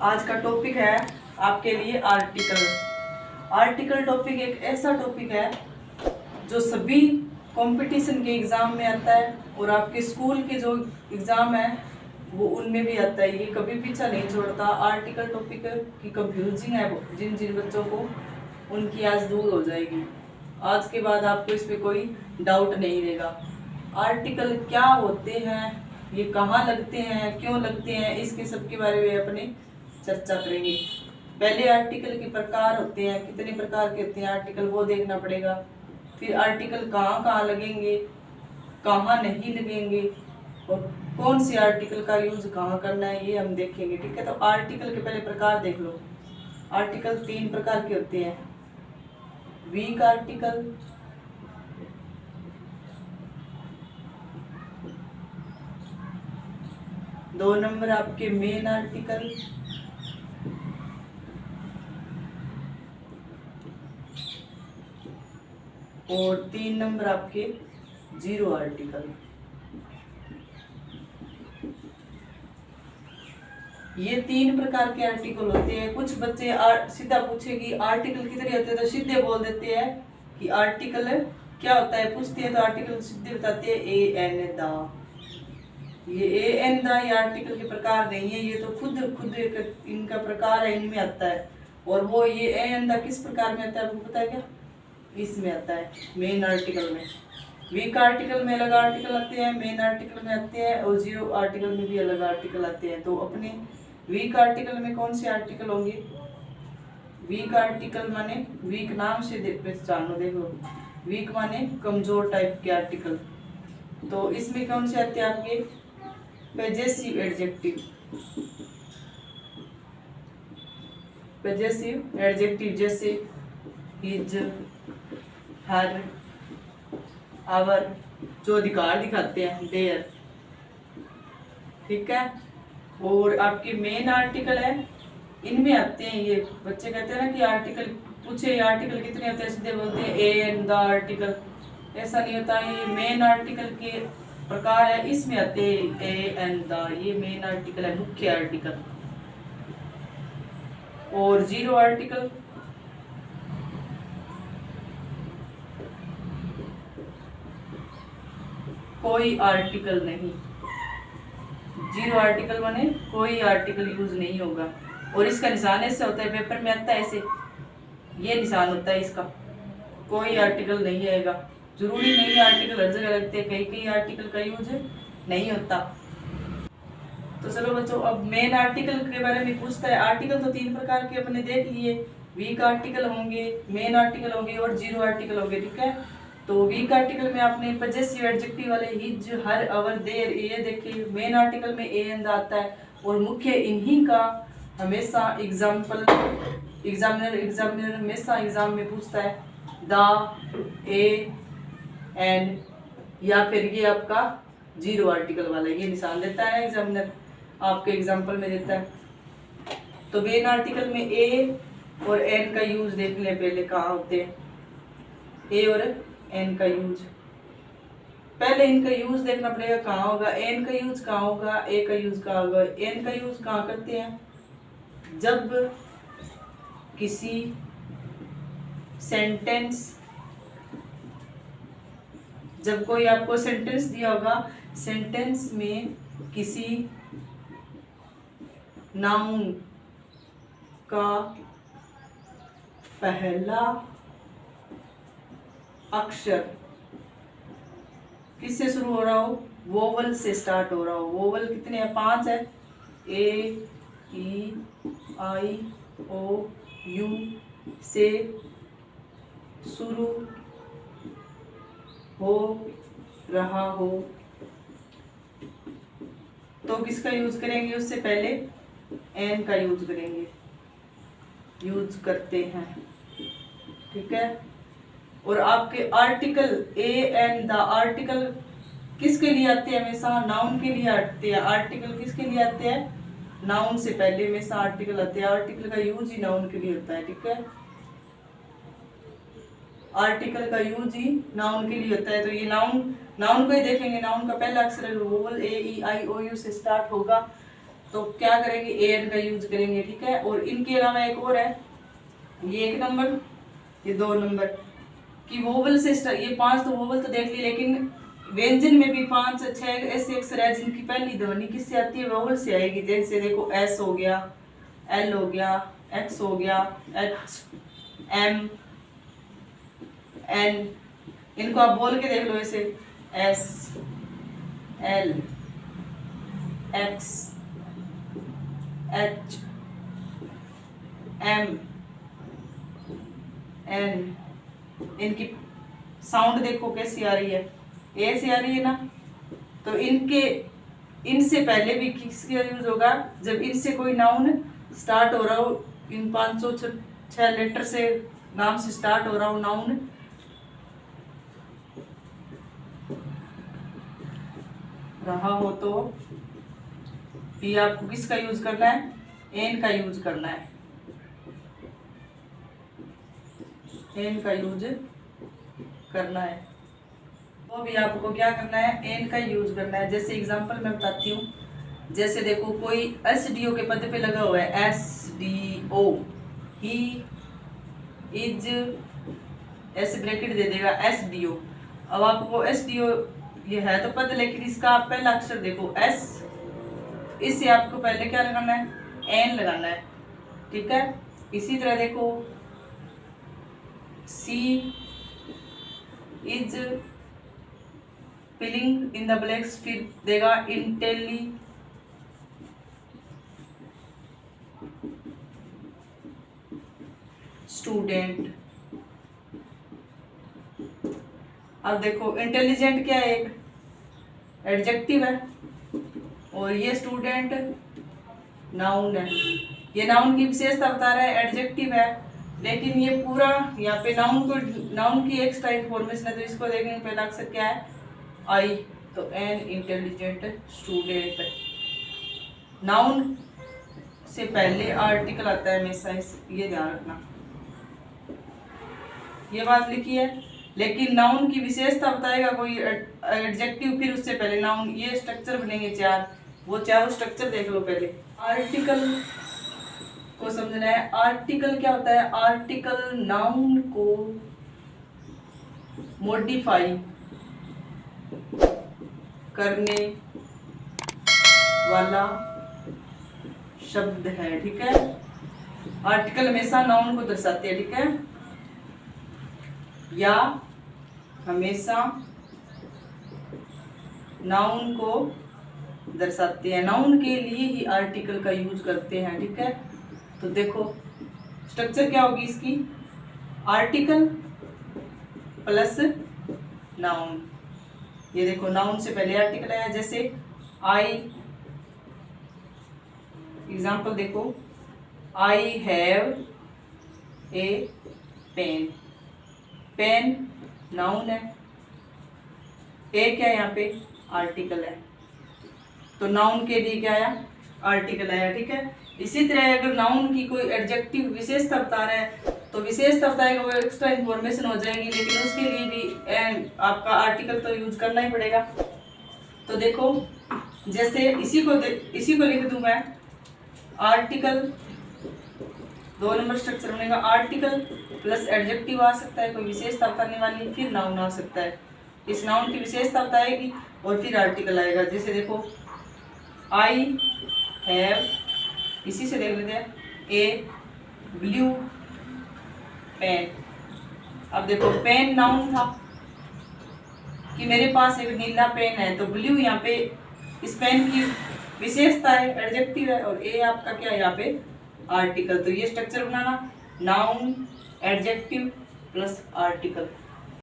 आज का टॉपिक है आपके लिए आर्टिकल। आर्टिकल टॉपिक एक ऐसा टॉपिक है जो सभी कंपटीशन के एग्ज़ाम में आता है और आपके स्कूल के जो एग्ज़ाम है वो उनमें भी आता है। ये कभी पीछा नहीं छोड़ता। आर्टिकल टॉपिक की कंफ्यूजिंग है जिन जिन बच्चों को, उनकी आज दूर हो जाएगी। आज के बाद आपको इस पर कोई डाउट नहीं रहेगा। आर्टिकल क्या होते हैं, ये कहाँ लगते हैं, क्यों लगते हैं, इसके सब के बारे में अपने चर्चा करेंगे। पहले आर्टिकल के प्रकार होते हैं, कितने प्रकार के होते हैं आर्टिकल वो देखना पड़ेगा। फिर आर्टिकल कहाँ कहाँ लगेंगे, कहाँ नहीं लगेंगे और कौन सी आर्टिकल का यूज कहाँ करना है, ये हम देखेंगे। ठीक है, तो आर्टिकल के पहले प्रकार देख लो। आर्टिकल 3 प्रकार के होते हैं। वीक आर्टिकल, दो नंबर आपके मेन आर्टिकल, और 3 नंबर आपके जीरो आर्टिकल। ये 3 प्रकार के आर्टिकल होते हैं। कुछ बच्चे सीधा पूछेगी आर्टिकल कितने होते हैं तो सीधे बोल देते हैं कि आर्टिकल क्या होता है। पूछते हैं तो आर्टिकल सीधे बताते हैं ए एन दा। ये ए एन दा ये आर्टिकल के प्रकार नहीं है, ये तो खुद एक इनका प्रकार है, इनमें आता है। और वो ये ए एन दा किस प्रकार में आता है आपको पता है क्या? इसमें आता है मेन आर्टिकल में। वीक आर्टिकल में अलग आर्टिकल आते हैं, मेन आर्टिकल में आते हैं और जीरो आर्टिकल में भी अलग आर्टिकल आते हैं। तो अपने वीक आर्टिकल में कौन से आर्टिकल होंगे? वीक आर्टिकल माने वीक नाम से पहचानो, देखो वीक माने कमजोर टाइप के आर्टिकल। तो इसमें कौन से आते हैं आपके? Possessive adjective. पजेसिव एडजेक्टिव जैसे हिज, हर, आवर, जो अधिकार दिखाते हैं, देयर। ठीक है, और आपके मेन आर्टिकल है, इनमें आते हैं ये बच्चे कहते हैं ना कि आर्टिकल पूछे आर्टिकल कितने होते हैं, सीधे बोलते हैं ए एन द आर्टिकल। ऐसा नहीं होता, ये मेन आर्टिकल के प्रकार है, इसमें आते हैं ए एन द। ये मेन आर्टिकल है, मुख्य आर्टिकल। और जीरो आर्टिकल, कोई आर्टिकल नहीं। जीरो आर्टिकल माने कोई आर्टिकल यूज नहीं होगा। और इसका निशान ऐसे होता है, पेपर में आता है ऐसे, ये निशान होता है इसका, कोई आर्टिकल नहीं आएगा। जरूरी नहीं है आर्टिकल हर जगह लगते हैं, कई आर्टिकल का यूज नहीं होता। तो चलो बच्चों, अब मेन आर्टिकल के बारे में पूछता है। आर्टिकल तो 3 प्रकार के अपने देख लिए, वीक आर्टिकल होंगे, मेन आर्टिकल होंगे और जीरो आर्टिकल होंगे। ठीक है, तो वीक आर्टिकल में आपने पजेसिव एडजेक्टिव वाले हिज, हर, अवर, देयर ये देखे। मेन आर्टिकल में ए एंड आता है और मुख्य इन्हीं का हमेशा एग्जामिनर हमेशा एग्जाम में पूछता है द, ए, एन, या फिर ये आपका जीरो आर्टिकल वाला ये निशान देता है एग्जामिनर, आपके एग्जाम्पल में देता है। तो मेन आर्टिकल में ए और एन का यूज देख लें पहले कहाँ होते हैं। ए और एन का यूज, पहले इनका यूज देखना पड़ेगा कहाँ होगा। एन का यूज कहाँ होगा, ए का यूज कहाँ होगा। एन का यूज कहाँ करते हैं? जब किसी सेंटेंस, जब कोई आपको सेंटेंस दिया होगा, सेंटेंस में किसी नाउन का पहला अक्षर किससे शुरू हो रहा हो? वोवल से स्टार्ट हो रहा हो। वोवल कितने हैं? 5 है। ए, ई, आई, ओ, यू से शुरू हो रहा हो तो किसका यूज करेंगे? उससे पहले एन का यूज करेंगे, यूज करते हैं। ठीक है, और आपके article a an the article किसके लिए आते हैं? हमेशा नाउन के लिए आते हैं। आर्टिकल किसके लिए आते हैं? नाउन से पहले हमेशा आर्टिकल आते हैं। आर्टिकल का यूज ही नाउन के लिए होता है। ठीक है, आर्टिकल का यूज ही नाउन के लिए होता है। तो ये नाउन को ही देखेंगे। नाउन का पहला अक्षर vowel A, E, I, O, U से स्टार्ट होगा तो क्या करेंगे, एन का यूज करेंगे, ठीक है। और इनके अलावा एक और है, ये 1 नंबर, ये 2 नंबर की वोवल से ये 5 तो वोवल तो देख ली, लेकिन व्यंजन में भी 5-6 ऐसे अक्षर है जिनकी पहली ध्वनि किससे आती है, वोवल से आएगी। जैसे देखो एस हो गया, एल हो गया, एक्स हो गया, एच, एम, एन। इनको आप बोल के देख लो ऐसे, S, L, X, H, M, N. इनकी साउंड देखो कैसी आ रही है, ए से आ रही है ना। तो इनसे पहले भी किसका यूज होगा, जब इनसे कोई नाउन स्टार्ट हो रहा हो, इन 506 लेटर से नाम से स्टार्ट हो रहा हो नाउन, रहा हो, तो भी आपको किसका यूज करना है, एन का यूज करना है, एन का यूज करना है। तो भी आपको क्या करना है, एन का यूज करना है। जैसे एग्जांपल मैं बताती हूँ, जैसे देखो कोई एसडीओ के पद पे लगा हुआ है, एसडीओ, ही इज, ऐसे ब्रैकेट दे देगा एसडीओ। अब आपको एसडीओ ये है तो पद, लेकिन इसका आप पहला अक्षर देखो एस, इससे आपको पहले क्या लगाना है, एन लगाना है, ठीक है। इसी तरह देखो C is filling in the blanks, फिर देगा इंटेली, स्टूडेंट। अब देखो इंटेलिजेंट क्या है, एक एडजेक्टिव है, और ये स्टूडेंट नाउन है। ये नाउन की विशेषता बता रहा है, एडजेक्टिव है, लेकिन ये पूरा यहाँ पे नाउन की एक्स्ट्रा इन्फॉर्मेशन है। तो इसको देखेंगे, पहला अक्षर क्या है, आई, तो एन इंटेलिजेंट स्टूडेंट। नाउन से पहले आर्टिकल आता है हमेशा, ये ध्यान रखना, ये बात लिखी है। लेकिन नाउन की विशेषता बताएगा कोई एडजेक्टिव, फिर उससे पहले नाउन। ये स्ट्रक्चर बनेंगे 4, वो चारों स्ट्रक्चर देख लो पहले। आर्टिकल को समझना है। आर्टिकल क्या होता है, आर्टिकल नाउन को मॉडिफाई करने वाला शब्द है, ठीक है। आर्टिकल हमेशा नाउन को दर्शाते हैं, ठीक है, या हमेशा नाउन को दर्शाते हैं। नाउन के लिए ही आर्टिकल का यूज करते हैं, ठीक है। तो देखो स्ट्रक्चर क्या होगी इसकी, आर्टिकल प्लस नाउन। ये देखो नाउन से पहले आर्टिकल आया, जैसे आई, एग्जाम्पल देखो, I have a pen. Pen noun है, ए क्या है यहाँ पे, आर्टिकल है, तो नाउन के लिए क्या आया, आर्टिकल आया, ठीक है। इसी तरह अगर नाउन की कोई एडजेक्टिव विशेषता बता रहा है, तो विशेषता बताएगा, वो एक्स्ट्रा इन्फॉर्मेशन हो जाएगी, लेकिन उसके लिए भी आपका आर्टिकल तो यूज करना ही पड़ेगा। तो देखो जैसे इसी को लिख दूं मैं, आर्टिकल, 2 नंबर स्ट्रक्चर बनेगा, आर्टिकल प्लस एडजेक्टिव आ सकता है, कोई विशेषता बताने वाली, फिर नाउन आ सकता है, इस नाउन की विशेषता बताएगी और फिर आर्टिकल आएगा। जैसे देखो आई हैव, इसी से देख लेते हैं, ए ब्लू पेन। अब देखो पेन नाउन था कि मेरे पास एक नीला पेन है, तो ब्लू यहाँ पे इस पेन की विशेषता है, एडजेक्टिव है, और ए आपका क्या है यहाँ पे, आर्टिकल। तो ये स्ट्रक्चर बनाना, नाउन एडजेक्टिव प्लस आर्टिकल।